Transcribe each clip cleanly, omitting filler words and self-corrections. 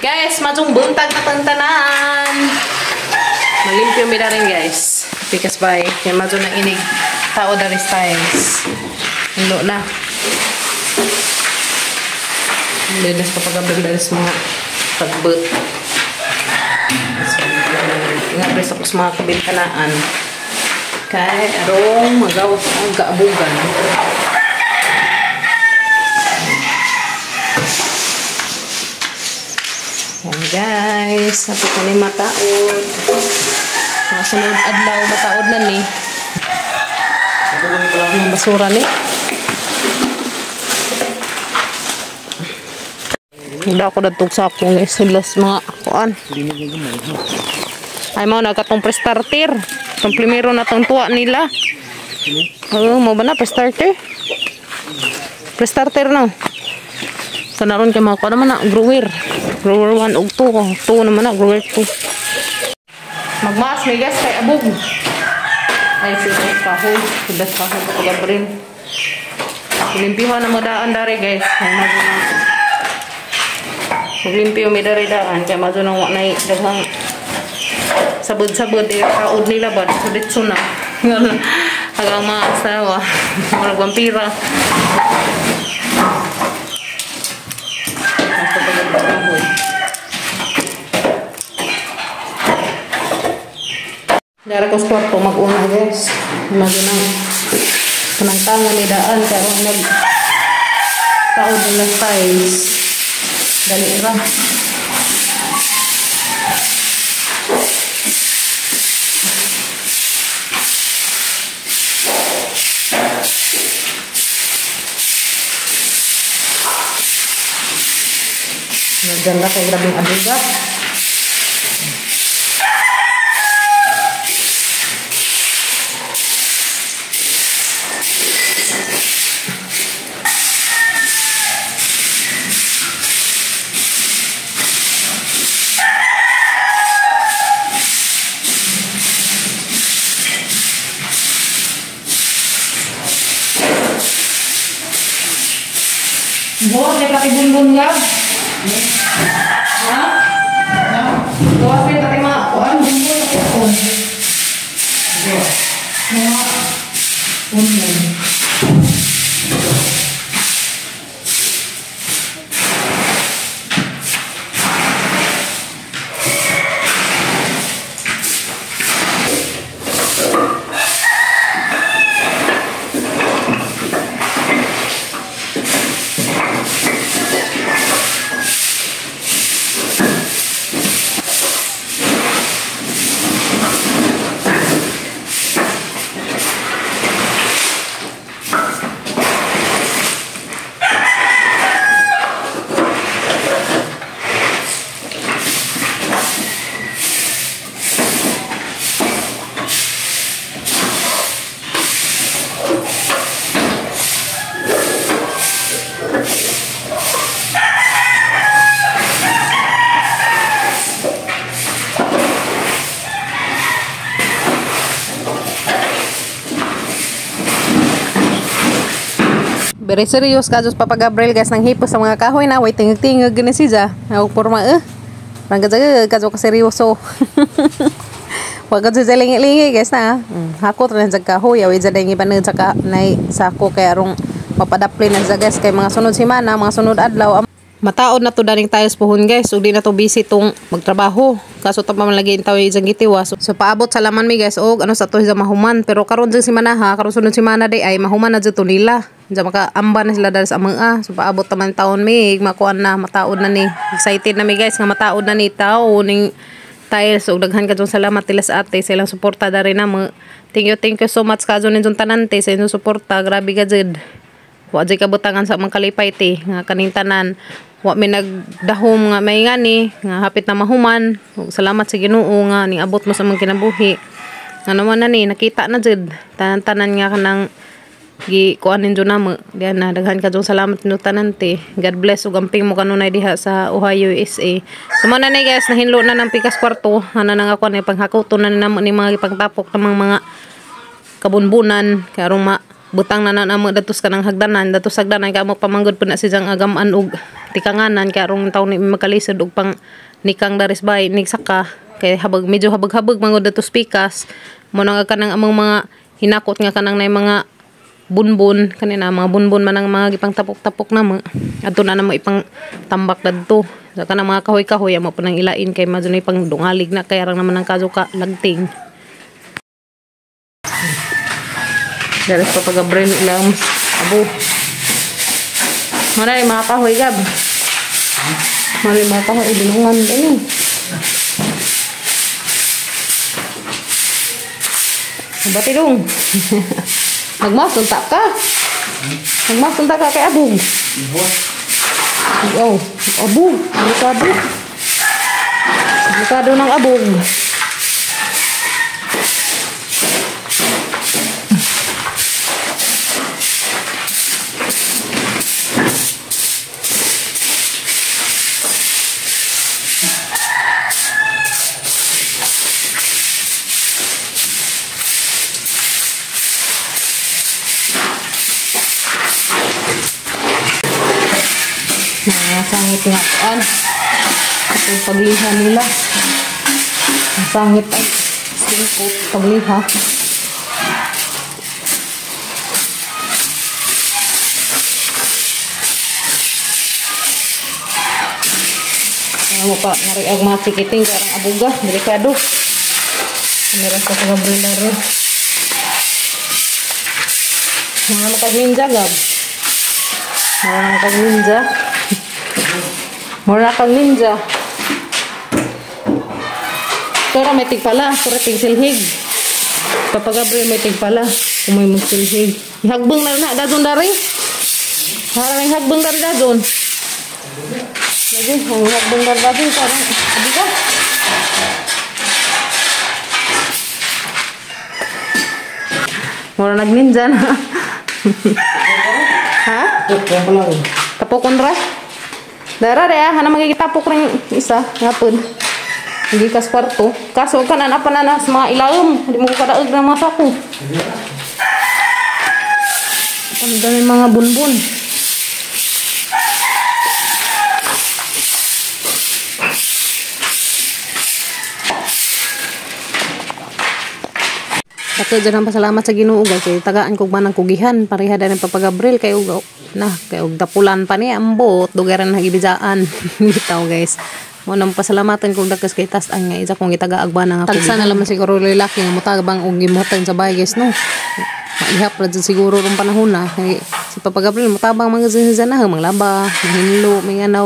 Guys, majong buntag na pantanan. Malimpyo mi rin guys. Because by kay majo na inig tao dari styles. Hilo na. Linis pa pagabag dari sa mga pagbut. Ingat rin sa mga kabintanaan. Kay arong magawas ang kaabugan. Yan guys, napit na ni mataod. Mga sunod adlaw mataod na ni. Ang basura ni. Hindi ako natug sakong guys. Silas mga kuan. Ay mo nagkatong pre-starter. Itong primero na itong tuwa nila. Oo, mo ba na pre-starter? Pre-starter na. Sana ron kayo mga kuan naman na grower. Grower 1 og 2. 2 naman na, grower 2. Magmaas may gas kay abog. Ay, silas kahoy. Silas kahoy pa pag-abrin. Limpihan na mo daan dari guys. Ay, mazo na. Limpyo may dari daan. Kaya mazo na wanay daghang sabod-sabod. Kaod nila ba? Suditso na. Hanggang mga asawa. Mga vampira. Dari ko sport po mag-una guys. Magunang panangtangan ni daan kaya nag-taod nila styles. Dali ba? Naganda kay grabing aduga. Buat dia pakai bun-bun ya? Hah? Buat dia pakai makuan bun-bun pakai pun. Bun-bun. Very serious ka Diyos Papa Gabriel guys nang hipos sa mga kahoy na way tingag-tingag gani siya. Ako porma Rangga-jaga ka seryoso. Wag ka sa lingi-lingi guys na. Hakot rin sa kahoy away sa dingi panad sa sako kay arong mapadapli na sa guys kay mga sunod semana, mga sunod adlaw. Mataod na to daning tiles puhon guys. So di na to busy tong magtrabaho. Kaso ta pa man lagi intaw isang gitiwa. So paabot sa laman mi guys og ano sa to sa mahuman pero karon sa semana ha, karon sunod semana day ay mahuman na jud to nila. Diyan maka-amba na sila dari sa amang So paabot naman taon mi makuan na mataod na ni. Excited na mi guys nga mataod na ni tao ning tiles og daghan kadtong salamat nila sa ate sa ilang suporta dari na mo. Thank you so much kadto nin tanante sa inyong suporta. Grabe ka jud. Wa jay kabutangan sa mga kalipay ti nga kaning tanan. Wa may nagdahom nga may ngani nga hapit na mahuman. Salamat sa Ginoo nga ning abot mo sa mga kinabuhi. Ano man na ni nakita na jud tanan nga kanang gi kuanin jud namo diyan na daghan kadtong salamat no tanante. God bless ug amping mo kanunay diha sa Ohio, USA. So mo na ni guys nahinlo na ng pikas kwarto ana nang ako ni panghakoton na namo ni mga ipangtapok ng mga kabunbunan kay aron butang na namo datos kanang hagdanan kay amo pamanggod pud na si jang agaman og tikanganan kay arong taon ni makalisod og pang nikang darisbay nig saka kay medyo habag mangod datos pikas mo nang kanang among mga hinakot nga kanang nay mga bunbun kanina mga bunbun man ang mga gipang tapok-tapok na mo adto na namo ipang tambak dadto sa kanang mga kahoy-kahoy amo pa nang ilain kay madyo na ipang dungalig na kay arang naman ang kaso ka lagting. Dari pa Gabriel ilang abo. Mana mga kahoy gab. Mana mga kahoy dinungan ini. Bati dong. Magmasunta ka. Magmasunta ka kay abog. Oh, abog. Delikado. Delikado ng abog. Sangit nga kuan ito pagliha nila sangit ay singkot pagliha mo pa nariag mga sikiting karang abuga delikado meron sa Gabriel mga makag-ninja gab mga makag-ninja mura kang ninja. Tora may tigpala, tora tigsilhig. Papagabriel may tigpala, kumoy mo silhig. Ihagbeng na dadon dari. Harang ihagbeng dari dadon. Lagi, ang ihagbeng dari dadon parang abi ka. Mura nag-ninja na. Ha? Tapokon ra? Dara deh, hana magigitapok ring isa ngapod. Hindi kas kwarto. Kaso kan ana pa na sa mga ilaom, hindi mo ko kadaog na mga sako. Ang dami mga bunbun. Dato dyan ang pasalamat sa Ginoo guys kay tagaan kog manang kugihan pareha din Papa Gabriel kay og na kay og dapulan pa ni ambot dugaran nagibijaan bitaw guys mo nang pasalamatan kog dakas kay tas ang nga isa kong gitagaag ba nga tagsa na lamang siguro lalaki nga motabang og gimuhatan sa bahay guys no maihap ra siguro rong panahon na kay si Papa Gabriel motabang mga na manglaba hinlo may anaw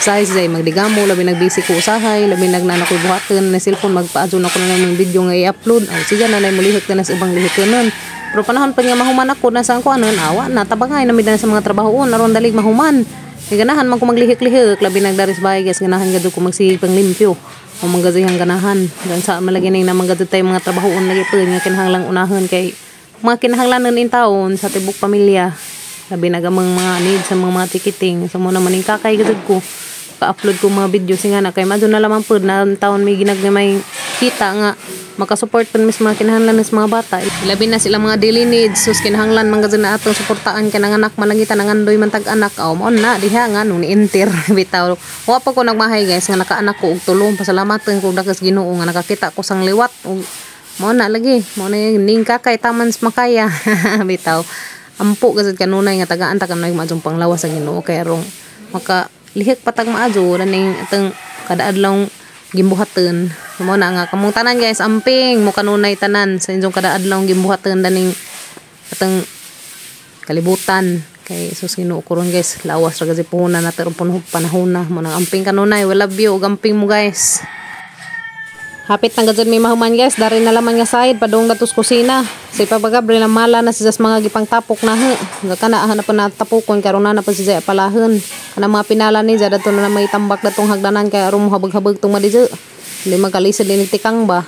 size day magdigamo labi nagbisi ko usahay labi nagnanakoy buhaton na cellphone magpaadyon ako na ng video nga i-upload aw siya na nay mulihok na sa ibang lihikonon pero panahon pa nga mahuman ako na sang ko anon awa na tabangay na midan sa mga trabahoon aron dalig mahuman ganahan man ko maglihik-lihik labi nagdaris bahay guys ganahan gado ko magsig pang limpyo o manggazihang ganahan dan sa malagi ning na manggado tay mga trabahoon lagi pud nga kinahanglang unahon kay mga kinahanglanon in taon sa tibok pamilya labi nagamang mga needs sa mga tikiting so mo naman ning kakay gud ko ka-upload ko mga video singa na kay madyo na lamang po na taon may ginagmay kita nga makasupport pa mis mga kinahanglan ng mga bata labi na sila mga daily needs sus kinahanglan man gud na atong suportaan kanang anak manangita nang andoy man tag anak aw mo na diha nga nung ni-enter bitaw wa pa ko nagmahay guys nga naka-anak ko og tulong pasalamatan ko dakas Ginoo nga nakakita ko sang liwat og mo na lagi mo na ning kakay taman sa makaya bitaw ampo gud kanunay nga tagaan ta kanay madjong panglawas sa Ginoo kay arong maka lihik patag maadyo ning atong kada adlaw gimbuhaton mo na nga kamong tanan guys amping mo kanunay tanan sa inyong kada adlaw gimbuhaton daning atong kalibutan kay sus Ginoo kuron guys lawas ra gid puhunan nato panahon na mo nang amping kanunay we love you ug amping mo guys. Hapit na gadzud may mahuman guys dari na laman nga side padung datos kusina si Papa Gabriel mala na siya mga gipang tapok na kana hanap na tapokon karon na pa siya palahon kana mga pinala ni jada to na may tambak datong hagdanan kay aron habag-habag tong madije lima kalisod din tikang ba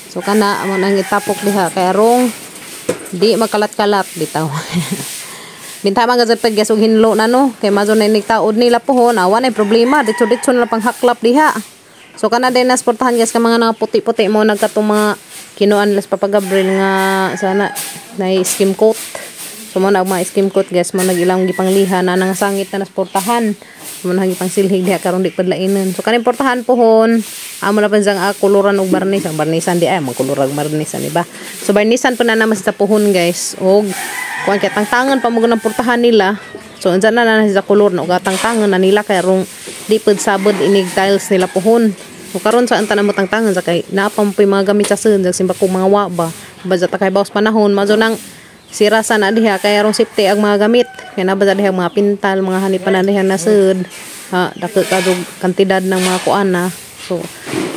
so kana amo nang itapok diha kay arong di makalat-kalat bitaw binta man gadzud pag gasog hinlo na no kay mazo na nigtaod nila pohon awan ay problema ditso na pang haklap diha. So kana din nasportahan guys ka mga puti-puti mo nagkatong mga kinuan las Papa Gabriel nga sana na skim coat So mo na mga skim coat guys, mo nagilang gipangliha na nang sangit na nasportahan. Mo na gipang silhig diha karon di padlainan. So kaning portahan pohon, amo na panjang koloran og barnis, ang barnisan di ay magkolorag barnisan di ba. So barnisan pa na naman sa pohon guys. Og kuan kay tangtangan pa mo ng portahan nila. So andyan na sa kolor na og tangtangan na nila kay rong di pud sabod inig tiles nila pohon. So karon sa antan mo tangtangan sa kay napampoy mga gamit sa sun simba ko mga waba. Baza ta kay bawas panahon mazo nang sira sana diha kay arong safety ang mga gamit kay nabaza diha mga pintal mga hanipan na diha na sud dako kadug kantidad ng mga kuan na so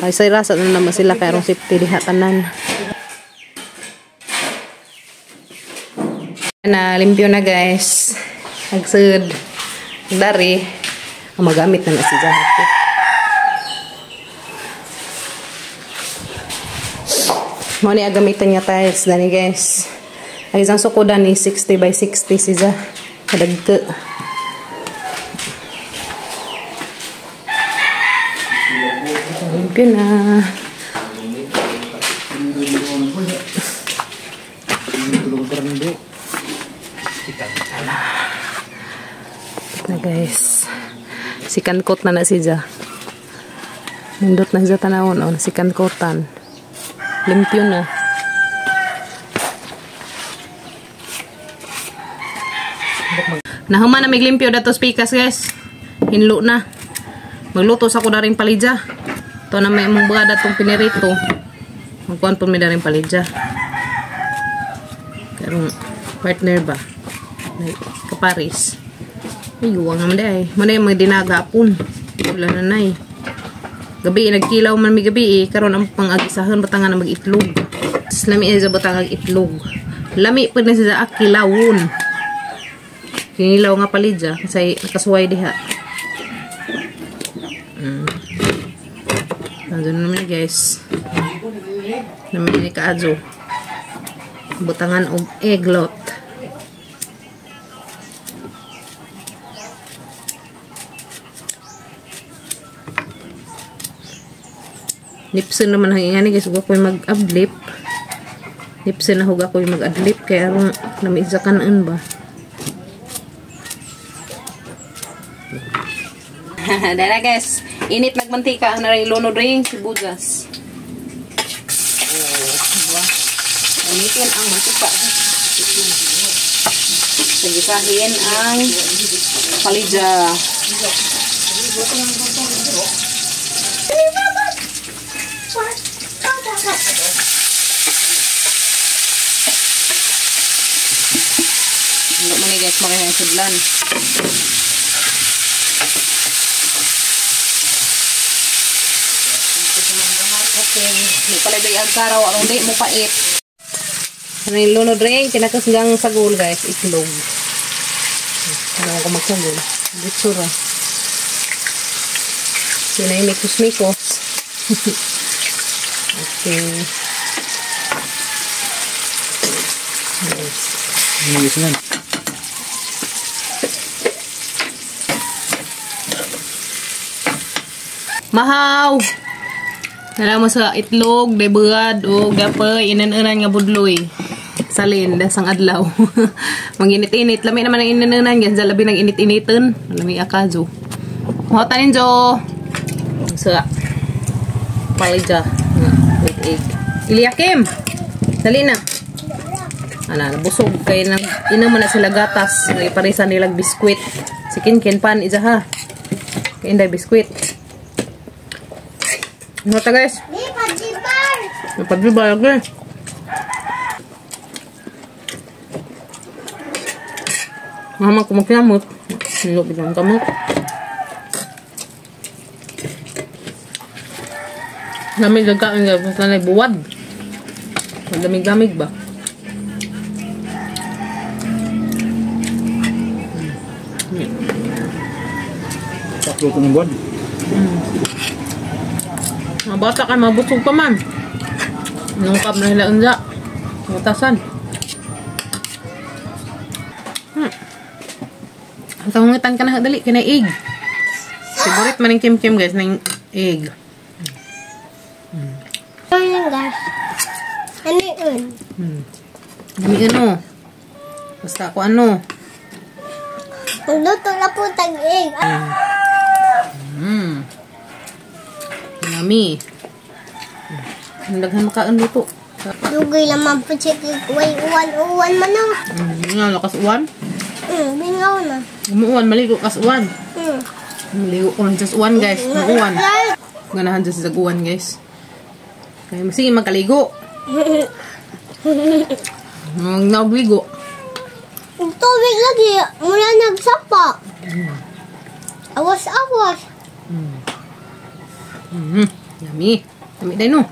ay sira sa naman sila kay arong safety diha tanan na limpyo na guys nagsud dari ang magamit na si Jahat mo ni agamitan niya tiles dani guys. Ang isang sukodan ni 60 by 60 siya. Kadagka. Limpyo na. Na guys. Sikan coat na siya. Nindot na siya tanawon. Sikan coatan. Limpyo na. Nahuman na may limpyo datos pikas guys. Hinlo na. Magluto sa ko na rin palidya. Ito na may mong baga datong pinirito. Magkuhan po may na rin palidya. Karong partner ba? Kaparis. Ay, uwang naman day. Muna yung mga dinagapon. Wala na na eh. Gabi, nagkilaw man may gabi eh. Karoon ang pang-agisahan batangan na mag-itlog. Lami na sa batangan itlog. Lami po na sa akilawon. Kinilaw nga palidya kasi nakasuway diha. Nandiyan naman guys. Naman ni kaadyo. Butangan og eglot. Nipson naman ang ingani guys. Huwag ako'y mag-adlip. Nipson na huwag ako'y mag-adlip. Kaya arong namiisa kanaan ba? Dala guys, init nagmantika ang naray lunod ring sibuyas. Diba? Initin ang mantika. Sagisahin ang palidya. Hindi mo ni guys makaya ang sudlan. Okay, hindi pala ba yung karaw, ang di mo pait. Ano yung lunod ring, kinakasgang sagol guys, itlog. Ano ko magsagol, bitsura. Sina yung mikos-mikos. Okay. Nice na. Mahaw! Alam mo sa itlog, debugad, o gapoy, inan-inan nga budloy. Salin, dasang adlaw. Manginit-init. Lami naman ang inan-inan. Yan, sa labi ng init-initan. Lami akazo. Mahotanin jo. Sa palidya. With egg. Iliakim! Dali na. Ana, busog. Kaya inaman na sila gatas. Parisan nilang biskwit. Sikin-kin pan, isa ha. Kaya inday biskwit. Ano ta guys? Pagdibar lagi. Mama ko magkinamot. Nilog bilang kamot. Lamig gagawin nga. Basta na buwad. Lamig-lamig ba? Taklo ko ng buwan. Mga bata ka, mabusog pa man. Nungkap na nila unja. Mutasan. Ang tangungitan ka na, dali, kina egg. Favorite man yung kim-kim guys, na yung egg. Ano guys? Ano yun? Ano yun o? Basta ako ano. Luto na po tag-ig. Yummy. Naghan makaan luto. Dugay naman po siya way uwan man na. Nga, lakas uwan. Bingaw na. Umuuwan, maligo kas uwan. Maligo ko lang sa uwan, guys. Umuuwan. Ganahan dyan sa uwan, guys. Kaya sige, magkaligo. Nagligo. Tubig lagi. Mula nagsapa. Awas-awas. Yummy. Yummy din, no?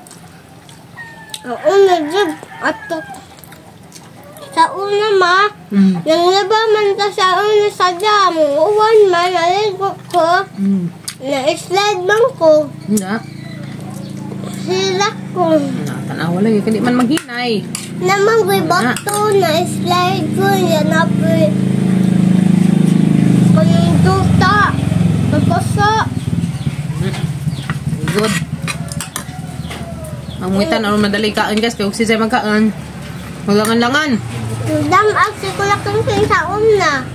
Ang una, Jib. At sa una, ma. Nang nabaman ka sa una sa dam. Uwan man, naligo ko. Na-slide man ko. Hindi. Sila ko. Tanawa lang, hindi man maghinay. Namang bato na-slide ko. Yan na po. Kanong tuta. Napasa. Good. Ang muitan, ano madali kaan, guys. Kaya huwag siya magkaan. Magangan-langan. Dam, aksi ko lang sa una.